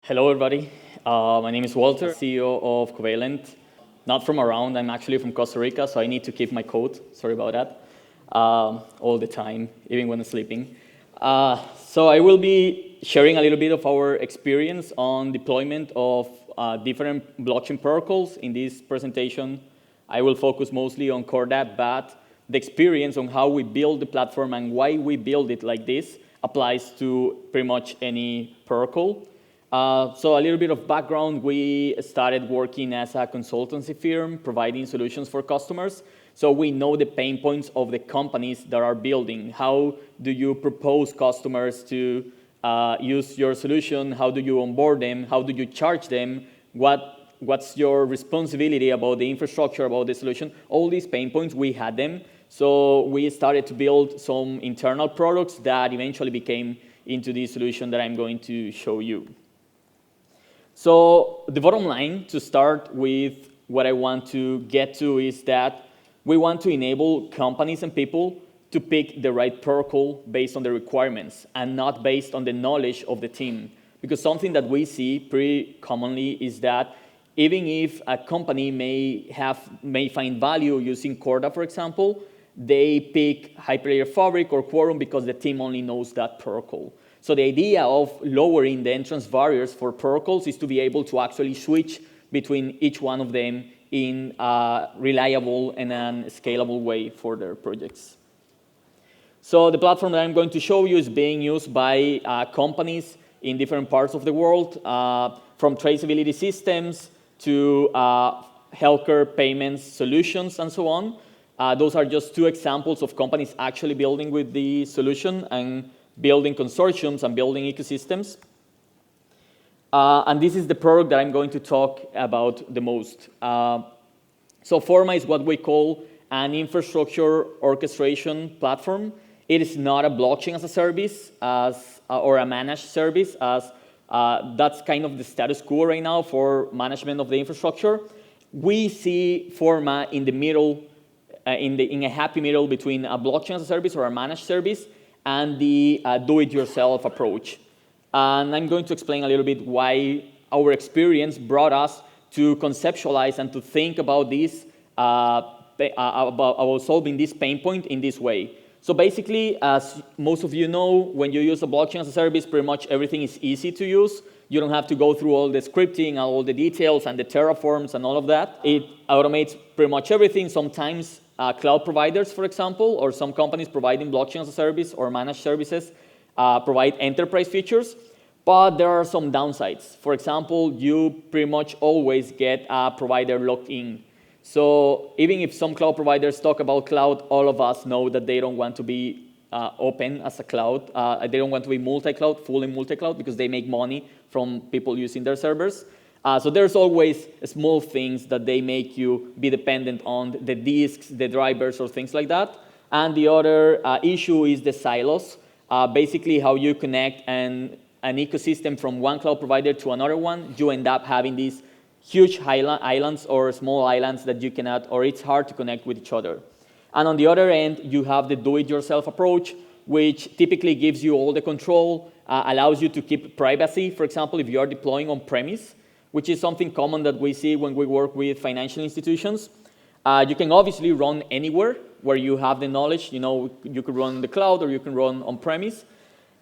Hello, everybody. My name is Walter, CEO of Covalent. Not from around, I'm actually from Costa Rica, so I need to keep my coat. Sorry about that. All the time, even when I'm sleeping. So I will be sharing a little bit of our experience on deployment of different blockchain protocols. In this presentation, I will focus mostly on Corda, but the experience on how we build the platform and why we build it like this applies to pretty much any protocol. So a little bit of background, we started working as a consultancy firm, providing solutions for customers. So we know the pain points of the companies that are building. How do you propose customers to use your solution? How do you onboard them? How do you charge them? What's your responsibility about the infrastructure, about the solution? All these pain points, we had them. So we started to build some internal products that eventually became into the solution that I'm going to show you. So the bottom line, to start with what I want to get to, is that we want to enable companies and people to pick the right protocol based on the requirements and not based on the knowledge of the team. Because something that we see pretty commonly is that even if a company may find value using Corda, for example, they pick Hyperledger Fabric or Quorum because the team only knows that protocol. So the idea of lowering the entrance barriers for protocols is to be able to actually switch between each one of them in a reliable and a scalable way for their projects. So the platform that I'm going to show you is being used by companies in different parts of the world, from traceability systems to healthcare payments solutions and so on. Those are just two examples of companies actually building with the solution and building consortiums and building ecosystems. And this is the product that I'm going to talk about the most. So Forma is what we call an infrastructure orchestration platform. It is not a blockchain as a service or a managed service, as that's kind of the status quo right now for management of the infrastructure. We see Forma in the middle, in a happy middle between a blockchain as a service or a managed service and the do-it-yourself approach. And I'm going to explain a little bit why our experience brought us to conceptualize and to think about this, about solving this pain point in this way. So basically, as most of you know, when you use a blockchain as a service, pretty much everything is easy to use. You don't have to go through all the scripting and all the details and the terraforms and all of that. It automates pretty much everything. Sometimes cloud providers, for example, or some companies providing blockchain as a service or managed services provide enterprise features, but there are some downsides. For example, you pretty much always get a provider locked in. So even if some cloud providers talk about cloud, all of us know that they don't want to be open as a cloud. They don't want to be multi-cloud, fully multi-cloud, because they make money from people using their servers. So there's always small things that they make you be dependent on, the disks, the drivers, or things like that. And the other issue is the silos, basically how you connect an ecosystem from one cloud provider to another one. You end up having these huge islands or small islands that you cannot, or it's hard to connect with each other. And on the other end, you have the do-it-yourself approach, which typically gives you all the control, allows you to keep privacy. For example, if you are deploying on-premise, which is something common that we see when we work with financial institutions. You can obviously run anywhere where you have the knowledge. You know, you could run in the cloud or you can run on-premise.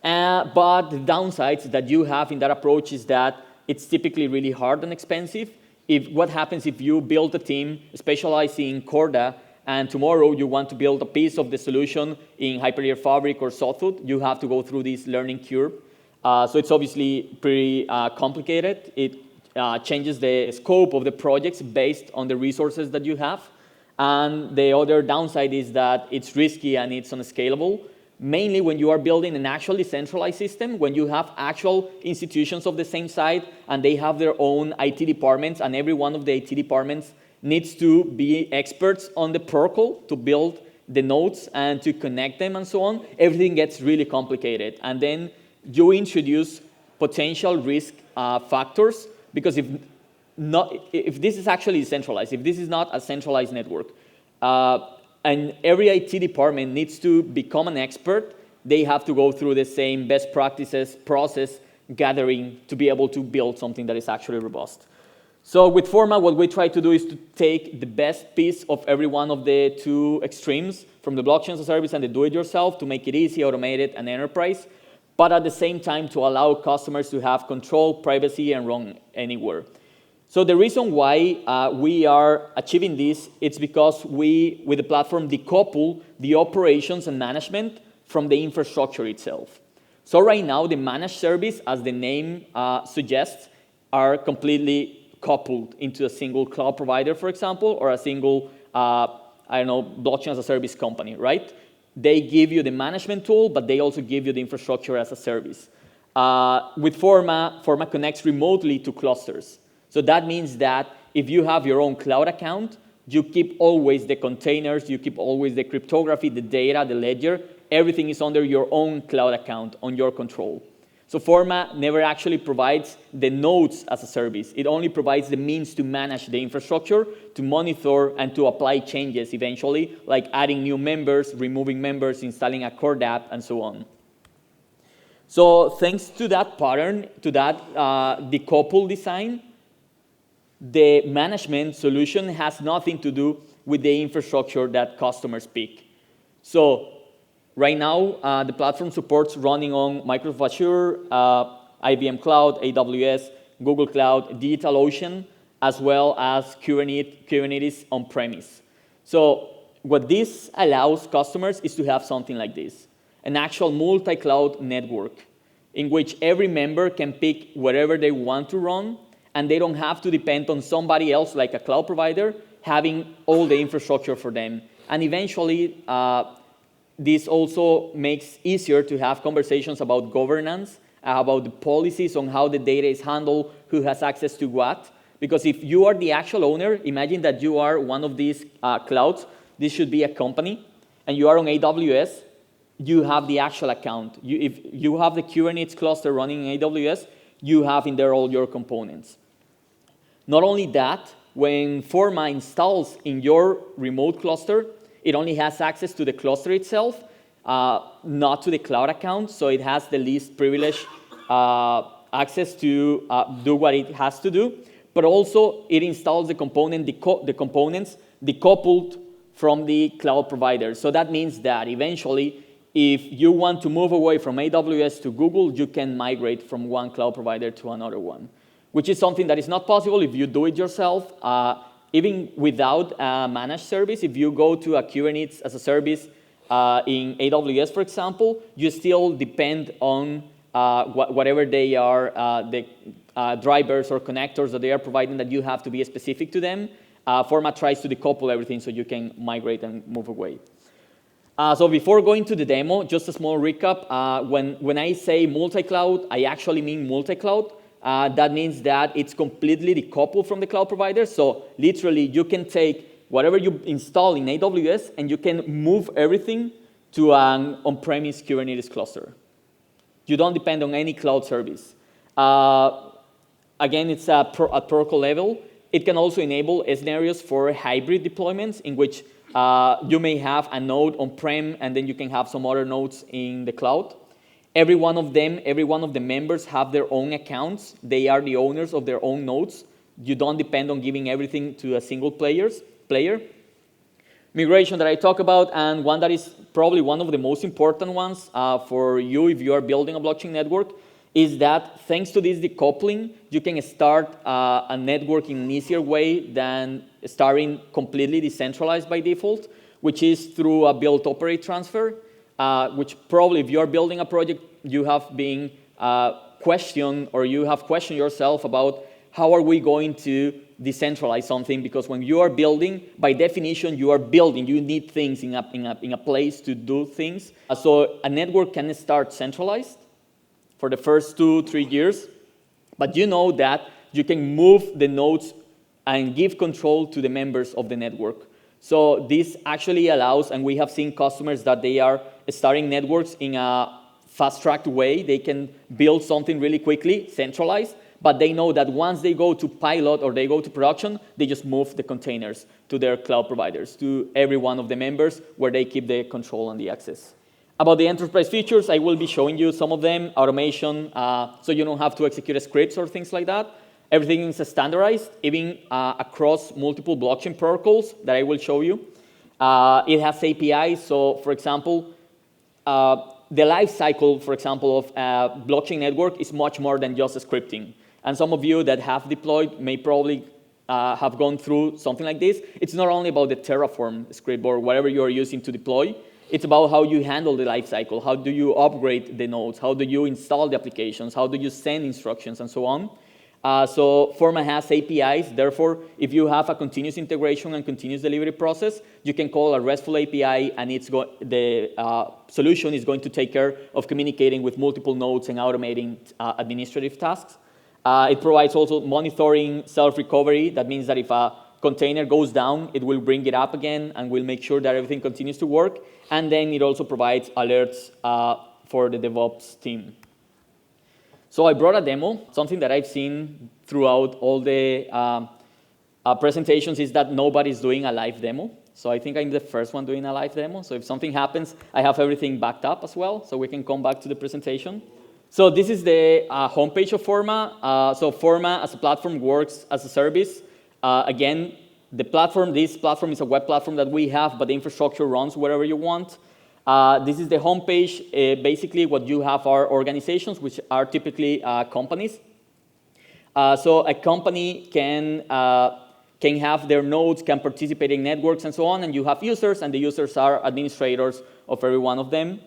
But the downsides that you have in that approach is that it's typically really hard and expensive. What happens if you build a team specializing in Corda and tomorrow you want to build a piece of the solution in Hyperledger Fabric or Sawtooth? You have to go through this learning curve. So it's obviously pretty complicated. It changes the scope of the projects based on the resources that you have. And the other downside is that it's risky and it's unscalable, mainly when you are building an actually centralized system, when you have actual institutions of the same site and they have their own IT departments, and every one of the IT departments needs to be experts on the protocol to build the nodes and to connect them and so on. Everything gets really complicated. And then you introduce potential risk factors. Because if this is actually centralized, if this is not a centralized network, and every IT department needs to become an expert, they have to go through the same best practices process gathering to be able to build something that is actually robust. So with Forma, what we try to do is to take the best piece of every one of the two extremes, from the blockchain as a service and the do-it-yourself, to make it easy, automated, and enterprise, but at the same time to allow customers to have control, privacy, and run anywhere. So the reason why we are achieving this, it's because we, with the platform, decouple the operations and management from the infrastructure itself. So right now, the managed service, as the name suggests, are completely coupled into a single cloud provider, for example, or a single, blockchain as a service company, right? They give you the management tool, but they also give you the infrastructure as a service. With Forma, Forma connects remotely to clusters. So that means that if you have your own cloud account, you keep always the containers, you keep always the cryptography, the data, the ledger, everything is under your own cloud account, on your control. So Forma never actually provides the nodes as a service. It only provides the means to manage the infrastructure, to monitor, and to apply changes eventually, like adding new members, removing members, installing a Corda app, and so on. So thanks to that pattern, to that decoupled design, the management solution has nothing to do with the infrastructure that customers pick. So right now, the platform supports running on Microsoft Azure, IBM Cloud, AWS, Google Cloud, DigitalOcean, as well as Kubernetes on-premise. So what this allows customers is to have something like this, an actual multi-cloud network in which every member can pick whatever they want to run, and they don't have to depend on somebody else, like a cloud provider, having all the infrastructure for them. And eventually, this also makes easier to have conversations about governance, about the policies on how the data is handled, who has access to what. Because if you are the actual owner, imagine that you are one of these clouds. This should be a company, and you are on AWS. You have the actual account. If you have the Kubernetes cluster running in AWS, you have in there all your components. Not only that, when Forma installs in your remote cluster, it only has access to the cluster itself, not to the cloud account, so it has the least privileged access to do what it has to do, but also it installs the components decoupled from the cloud provider. So that means that eventually, if you want to move away from AWS to Google, you can migrate from one cloud provider to another one, which is something that is not possible if you do it yourself. Even without a managed service, if you go to a Kubernetes as a service in AWS, for example, you still depend on whatever they are, the drivers or connectors that they are providing, that you have to be specific to them. Forma tries to decouple everything so you can migrate and move away. So before going to the demo, just a small recap. When I say multi-cloud, I actually mean multi-cloud. That means that it's completely decoupled from the cloud provider. So literally, you can take whatever you install in AWS, and you can move everything to an on-premise Kubernetes cluster. You don't depend on any cloud service. Again, it's at protocol level. It can also enable scenarios for hybrid deployments in which you may have a node on-prem, and then you can have some other nodes in the cloud. Every one of the members have their own accounts. They are the owners of their own nodes. You don't depend on giving everything to a single player. Migration that I talk about, and one that is probably one of the most important ones for you if you are building a blockchain network, is that thanks to this decoupling, you can start a network in an easier way than starting completely decentralized by default, which is through a build-operate transfer. Which probably, if you're building a project, you have been questioned, or you have questioned yourself about how are we going to decentralize something, because when you are building, by definition, you are building. You need things in a place to do things. So a network can start centralized for the first 2-3 years, but you know that you can move the nodes and give control to the members of the network. So this actually allows, and we have seen customers that they are starting networks in a fast-tracked way. They can build something really quickly, centralized, but they know that once they go to pilot or they go to production, they just move the containers to their cloud providers, to every one of the members where they keep the control and the access. About the enterprise features, I will be showing you some of them, automation, so you don't have to execute scripts or things like that. Everything is standardized, even across multiple blockchain protocols that I will show you. It has APIs, so for example, the life cycle, for example, of a blockchain network is much more than just scripting. And some of you that have deployed may probably have gone through something like this. It's not only about the Terraform script or whatever you are using to deploy. It's about how you handle the life cycle. How do you upgrade the nodes? How do you install the applications? How do you send instructions and so on? So Forma has APIs. Therefore, if you have a continuous integration and continuous delivery process, you can call a RESTful API, and the solution is going to take care of communicating with multiple nodes and automating administrative tasks. It provides also monitoring, self-recovery. That means that if a container goes down, it will bring it up again and will make sure that everything continues to work. And then it also provides alerts for the DevOps team. So I brought a demo. Something that I've seen throughout all the presentations is that nobody's doing a live demo. So I think I'm the first one doing a live demo. So if something happens, I have everything backed up as well, so we can come back to the presentation. So this is the homepage of Forma. So Forma as a platform works as a service. Again, this platform is a web platform that we have, but the infrastructure runs wherever you want. This is the homepage. Basically, what you have are organizations, which are typically companies. So a company can have their nodes, can participate in networks, and so on, and you have users, and the users are administrators of every one of them.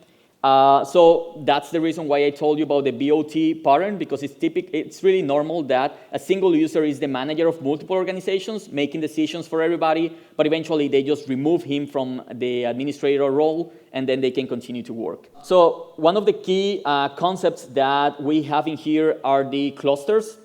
So that's the reason why I told you about the BOT pattern, because it's really normal that a single user is the manager of multiple organizations, making decisions for everybody, but eventually they just remove him from the administrator role, and then they can continue to work. So one of the key concepts that we have in here are the clusters.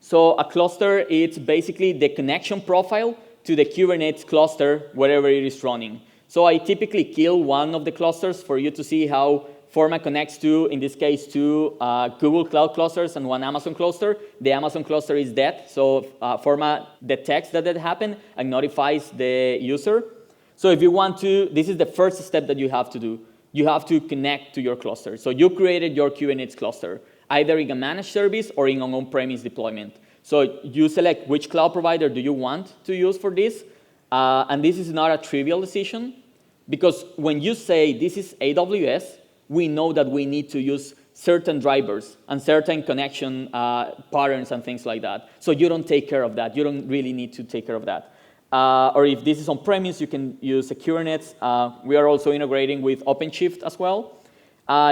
So a cluster, it's basically the connection profile to the Kubernetes cluster wherever it is running. So I typically kill one of the clusters for you to see how Forma connects to, in this case, two Google Cloud clusters and one Amazon cluster. The Amazon cluster is dead, so Forma detects that happened and notifies the user. So if you want to, this is the first step that you have to do. You have to connect to your cluster. So you created your Kubernetes cluster, either in a managed service or in an on-premise deployment. So you select which cloud provider do you want to use for this. And this is not a trivial decision, because when you say this is AWS, we know that we need to use certain drivers and certain connection patterns and things like that. So you don't take care of that. You don't really need to take care of that. Or if this is on-premise, you can use Kubernetes. We are also integrating with Openshift as well.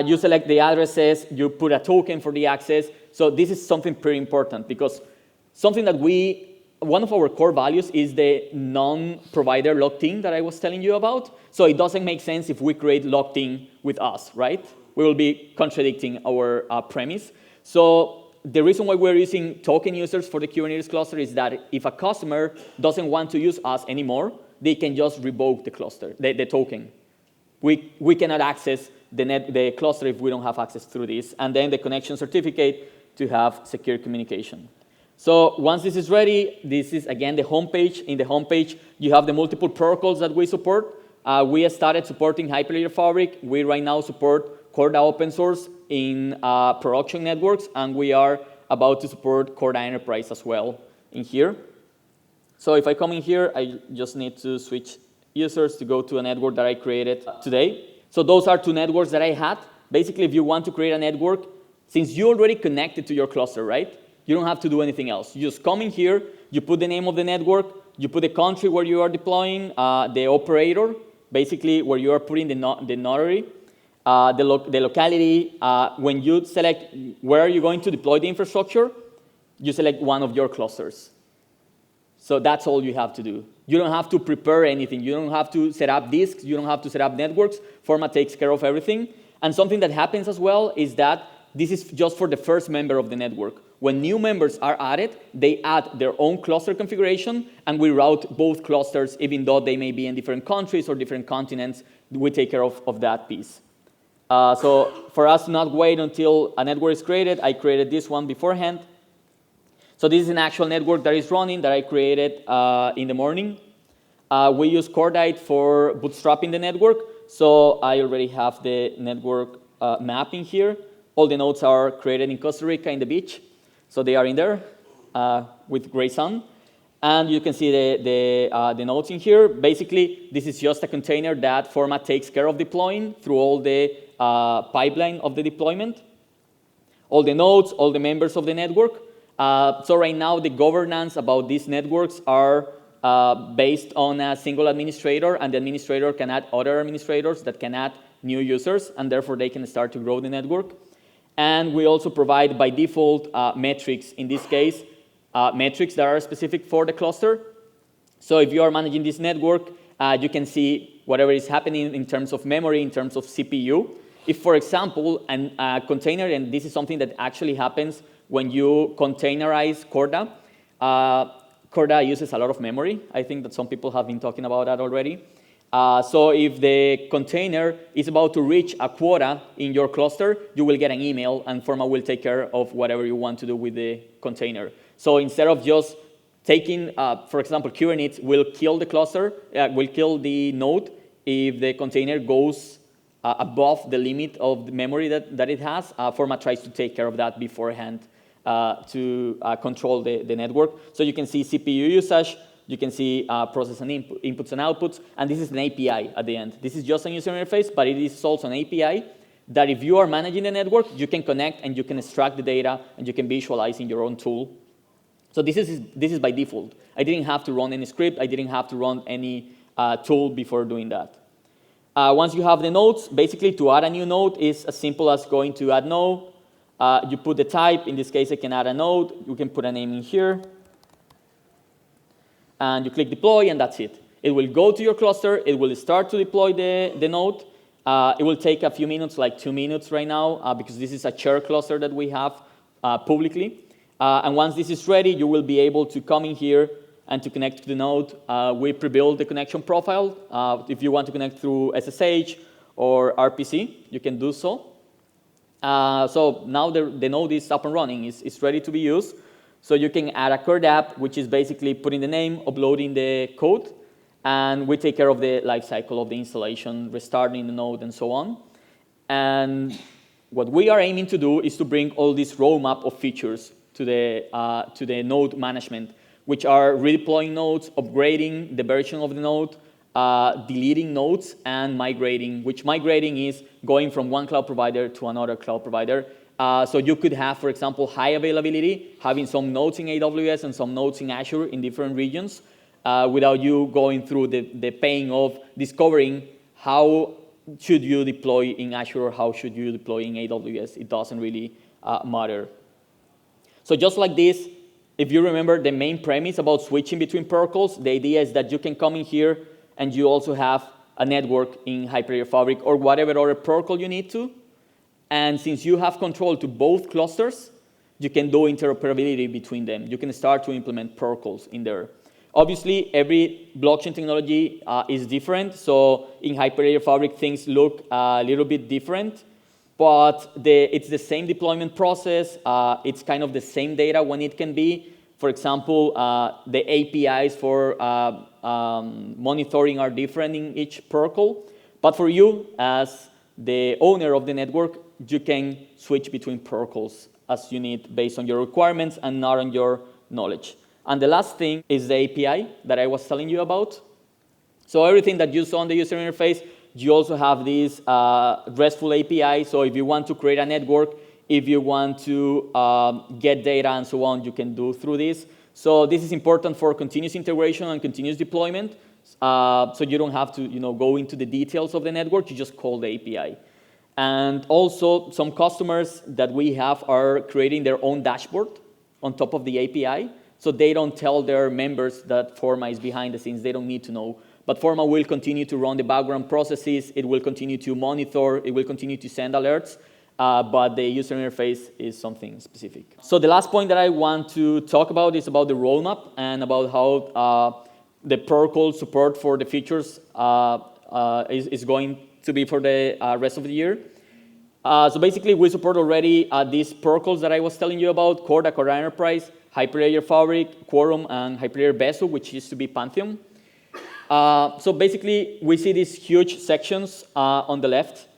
You select the addresses. You put a token for the access. So this is something pretty important, because something that one of our core values is the non-provider locked-in that I was telling you about. So it doesn't make sense if we create locked-in with us, right? We will be contradicting our premise. So the reason why we're using token users for the Kubernetes cluster is that if a customer doesn't want to use us anymore, they can just revoke the cluster, the token. We cannot access the cluster if we don't have access through this, and then the connection certificate to have secure communication. So once this is ready, this is, again, the homepage. In the homepage, you have the multiple protocols that we support. We have started supporting Hyperledger Fabric. We right now support Corda open source in production networks, and we are about to support Corda Enterprise as well in here. So if I come in here, I just need to switch users to go to a network that I created today. So those are two networks that I had. Basically, if you want to create a network, since you already connected to your cluster, right? You don't have to do anything else. You just come in here, you put the name of the network, you put the country where you are deploying, the operator, basically where you are putting the notary, the locality. When you select where are you going to deploy the infrastructure, you select one of your clusters. So that's all you have to do. You don't have to prepare anything. You don't have to set up disks. You don't have to set up networks. Forma takes care of everything. And something that happens as well is that this is just for the first member of the network. When new members are added, they add their own cluster configuration, and we route both clusters, even though they may be in different countries or different continents. We take care of that piece. So for us to not wait until a network is created, I created this one beforehand. So this is an actual network that is running that I created in the morning. We use Corda for bootstrapping the network. So I already have the network mapping here. All the nodes are created in Costa Rica in the beach. So they are in there with gray sun. And you can see the nodes in here. Basically, this is just a container that Forma takes care of deploying through all the pipeline of the deployment. All the nodes, all the members of the network. So right now, the governance about these networks are based on a single administrator, and the administrator can add other administrators that can add new users, and therefore they can start to grow the network. And we also provide, by default, metrics. In this case, metrics that are specific for the cluster. So if you are managing this network, you can see whatever is happening in terms of memory, in terms of CPU. If, for example, a container, and this is something that actually happens when you containerize Corda, Corda uses a lot of memory. I think that some people have been talking about that already. So if the container is about to reach a quota in your cluster, you will get an email, and Forma will take care of whatever you want to do with the container. So instead of just taking, for example, Kubernetes will kill the cluster, will kill the node if the container goes above the limit of the memory that it has. Forma tries to take care of that beforehand to control the network. So you can see CPU usage, you can see process and inputs and outputs, and this is an API at the end. This is just a user interface, but it is also an API that if you are managing the network, you can connect and you can extract the data and you can visualize in your own tool. So this is by default. I didn't have to run any script. I didn't have to run any tool before doing that. Once you have the nodes, basically to add a new node is as simple as going to add node. You put the type. In this case, I can add a node. You can put a name in here. And you click deploy, and that's it. It will go to your cluster. It will start to deploy the node. It will take a few minutes, like 2 minutes right now, because this is a shared cluster that we have publicly. And once this is ready, you will be able to come in here and to connect to the node. We pre-built the connection profile. If you want to connect through SSH or RPC, you can do so. So now the node is up and running. It's ready to be used. So you can add a Corda app, which is basically putting the name, uploading the code, and we take care of the lifecycle of the installation, restarting the node, and so on. And what we are aiming to do is to bring all this roadmap of features to the node management, which are redeploying nodes, upgrading the version of the node, deleting nodes, and migrating, which migrating is going from one cloud provider to another cloud provider. So you could have, for example, high availability, having some nodes in AWS and some nodes in Azure in different regions, without you going through the pain of discovering how should you deploy in Azure or how should you deploy in AWS. It doesn't really matter. So just like this, if you remember the main premise about switching between protocols, the idea is that you can come in here and you also have a network in Hyper-Ledger Fabric or whatever other protocol you need to. And since you have control to both clusters, you can do interoperability between them. You can start to implement protocols in there. Obviously, every blockchain technology is different. So in Hyper-Ledger Fabric, things look a little bit different. But it's the same deployment process. It's kind of the same data when it can be. For example, the APIs for monitoring are different in each protocol. But for you, as the owner of the network, you can switch between protocols as you need based on your requirements and not on your knowledge. And the last thing is the API that I was telling you about. So everything that you saw on the user interface, you also have this RESTful API. So if you want to create a network, if you want to get data and so on, you can do through this. So this is important for continuous integration and continuous deployment. So you don't have to go into the details of the network. You just call the API. And also, some customers that we have are creating their own dashboard on top of the API. So they don't tell their members that Forma is behind the scenes. They don't need to know. But Forma will continue to run the background processes. It will continue to monitor. It will continue to send alerts. But the user interface is something specific. So the last point that I want to talk about is about the roadmap and about how the protocol support for the features is going to be for the rest of the year. So basically, we support already these protocols that I was telling you about: Corda, Corda Enterprise, Hyper-Ledger Fabric, Quorum, and Hyper-Ledger Besu, which used to be Pantheon. So basically, we see these huge sections on the left.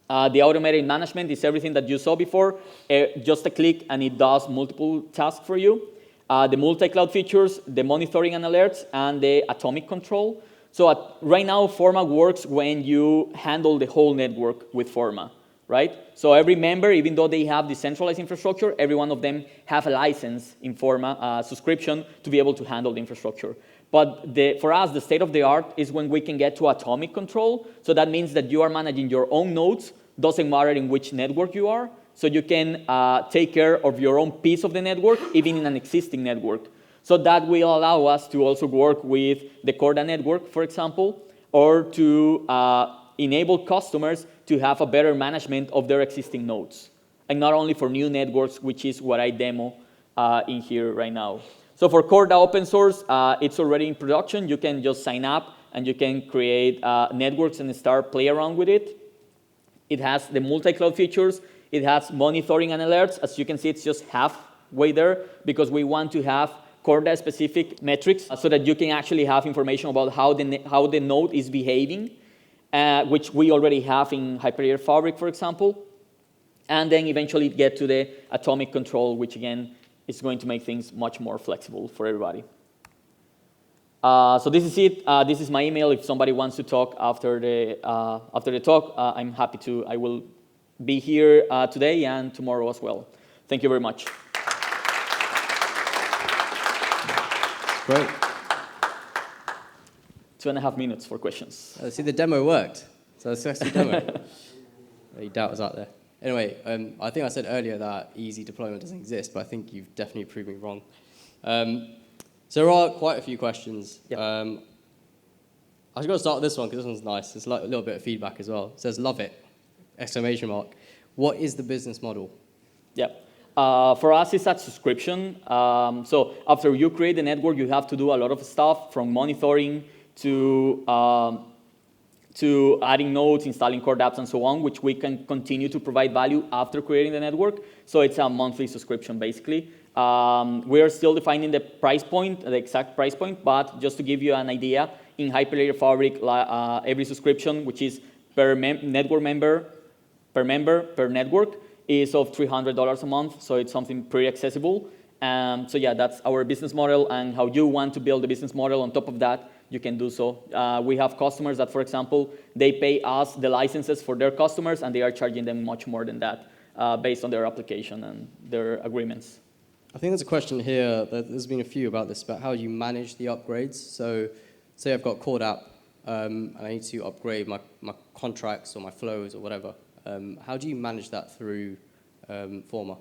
The automated management is everything that you saw before. Just a click, and it does multiple tasks for you. The multi-cloud features, the monitoring and alerts, and the atomic control. So right now, Forma works when you handle the whole network with Forma, right? So every member, even though they have decentralized infrastructure, every one of them have a license in Forma, subscription, to be able to handle the infrastructure. But for us, the state of the art is when we can get to atomic control. So that means that you are managing your own nodes, doesn't matter in which network you are. So you can take care of your own piece of the network, even in an existing network. So that will allow us to also work with the Corda network, for example, or to enable customers to have a better management of their existing nodes. And not only for new networks, which is what I demo in here right now. So for Corda open source, it's already in production. You can just sign up, and you can create networks and start play around with it. It has the multi-cloud features. It has monitoring and alerts. As you can see, it's just halfway there, because we want to have Corda-specific metrics so that you can actually have information about how the node is behaving, which we already have in Hyperledger Fabric, for example. And then eventually get to the atomic control, which again is going to make things much more flexible for everybody. So this is it. This is my email. If somebody wants to talk after the talk, I'm happy to. I will be here today and tomorrow as well. Thank you very much. Great. 2.5 minutes for questions. See, the demo worked. So it's a successful demo. Any doubters out there? Anyway, I think I said earlier that easy deployment doesn't exist, but I think you've definitely proved me wrong. So there are quite a few questions. Yep. I'm just going to start with this one, because this one's nice. It's like a little bit of feedback as well. It says, love it, exclamation mark. What is the business model? Yeah. For us, it's a subscription. So after you create the network, you have to do a lot of stuff, from monitoring to adding nodes, installing core apps, and so on, which we can continue to provide value after creating the network. So it's a monthly subscription, basically. We are still defining the price point, the exact price point, but just to give you an idea, in Hyperledger Fabric, every subscription, which is per network member, per network, is of $300 a month, so it's something pretty accessible. So yeah, that's our business model, and how you want to build a business model on top of that, you can do so. We have customers that, for example, they pay us the licenses for their customers, and they are charging them much more than that based on their application and their agreements. I think there's a question here, there's been a few about this, about how you manage the upgrades. So say I've got Corda app, and I need to upgrade my contracts or my flows or whatever. How do you manage that through Forma?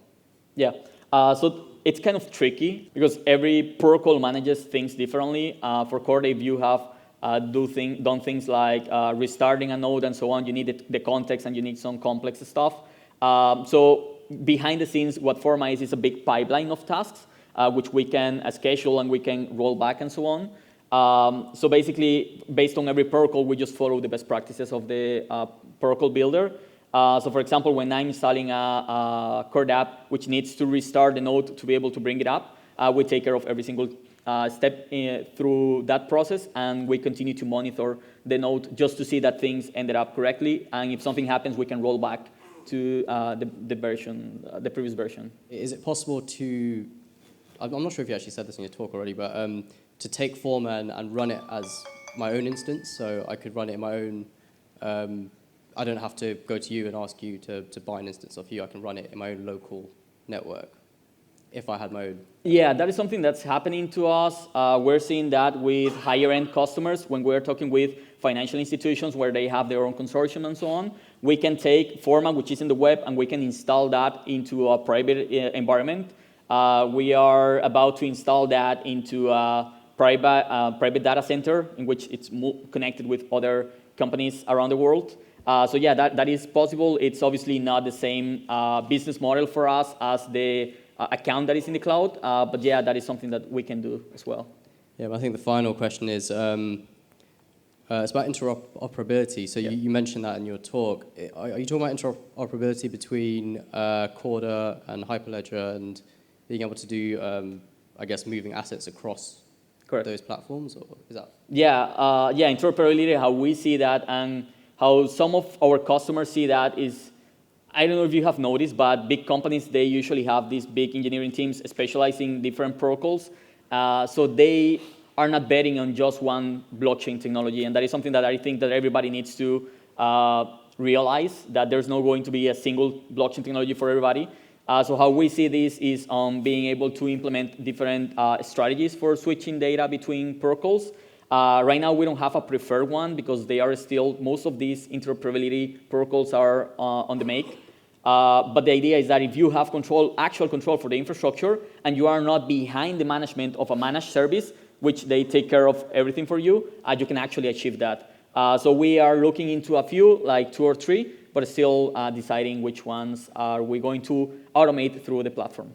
Yeah, so it's kind of tricky, because every protocol manages things differently. For Corda, if you have done things like restarting a node and so on, you need the context, and you need some complex stuff. So behind the scenes, what Forma is a big pipeline of tasks, which we can schedule and we can roll back and so on. So basically, based on every protocol, we just follow the best practices of the protocol builder. So for example, when I'm installing a Corda app, which needs to restart the node to be able to bring it up, we take care of every single step through that process, and we continue to monitor the node just to see that things ended up correctly. And if something happens, we can roll back to the previous version. Is it possible to, I'm not sure if you actually said this in your talk already, but to take Forma and run it as my own instance, so I could run it in my own, I don't have to go to you and ask you to buy an instance of you, I can run it in my own local network, if I had my own. Yeah, that is something that's happening to us. We're seeing that with higher end customers, when we're talking with financial institutions where they have their own consortium and so on. We can take Forma, which is in the web, and we can install that into a private environment. We are about to install that into a private data center, in which it's connected with other companies around the world. So yeah, that is possible. It's obviously not the same business model for us as the account that is in the cloud, but yeah, that is something that we can do as well. Yeah, but I think the final question is, it's about interoperability. So you mentioned that in your talk. Are you talking about interoperability between Corda and Hyperledger, and being able to do, I guess, moving assets across Correct. those platforms, or is that? Yeah, interoperability, how we see that and how some of our customers see that is, I don't know if you have noticed, but big companies, they usually have these big engineering teams specializing in different protocols. So they are not betting on just one blockchain technology. And that is something that I think that everybody needs to realize, that there's not going to be a single blockchain technology for everybody. So how we see this is being able to implement different strategies for switching data between protocols. Right now, we don't have a preferred one because they are still, most of these interoperability protocols are on the make. But the idea is that if you have control, actual control for the infrastructure, and you are not behind the management of a managed service, which they take care of everything for you, you can actually achieve that. So we are looking into a few, like 2 or 3, but still deciding which ones are we going to automate through the platform.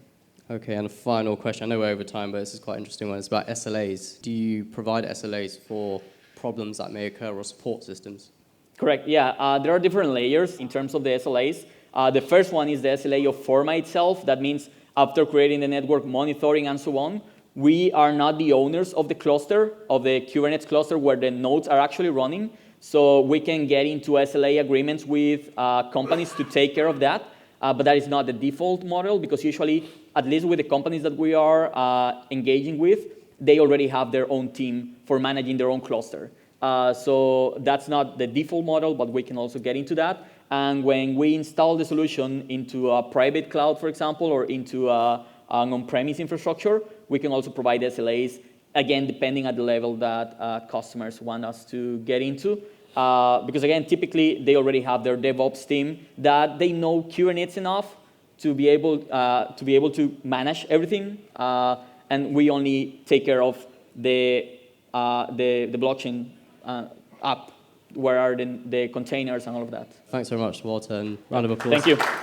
Okay, and a final question. I know we're over time, but this is quite an interesting one. It's about SLAs. Do you provide SLAs for problems that may occur or support systems? Correct, yeah. There are different layers in terms of the SLAs. The first one is the SLA of Forma itself. That means after creating the network monitoring and so on, we are not the owners of the cluster, of the Kubernetes cluster where the nodes are actually running. So we can get into SLA agreements with companies to take care of that. But that is not the default model because usually, at least with the companies that we are engaging with, they already have their own team for managing their own cluster. So that's not the default model, but we can also get into that. And when we install the solution into a private cloud, for example, or into an on-premise infrastructure, we can also provide SLAs, again, depending at the level that customers want us to get into. Because again, typically, they already have their DevOps team that they know Kubernetes enough to be able to manage everything. And we only take care of the blockchain app, where are the containers and all of that. Thanks very much, Walter, and round of applause. Thank you.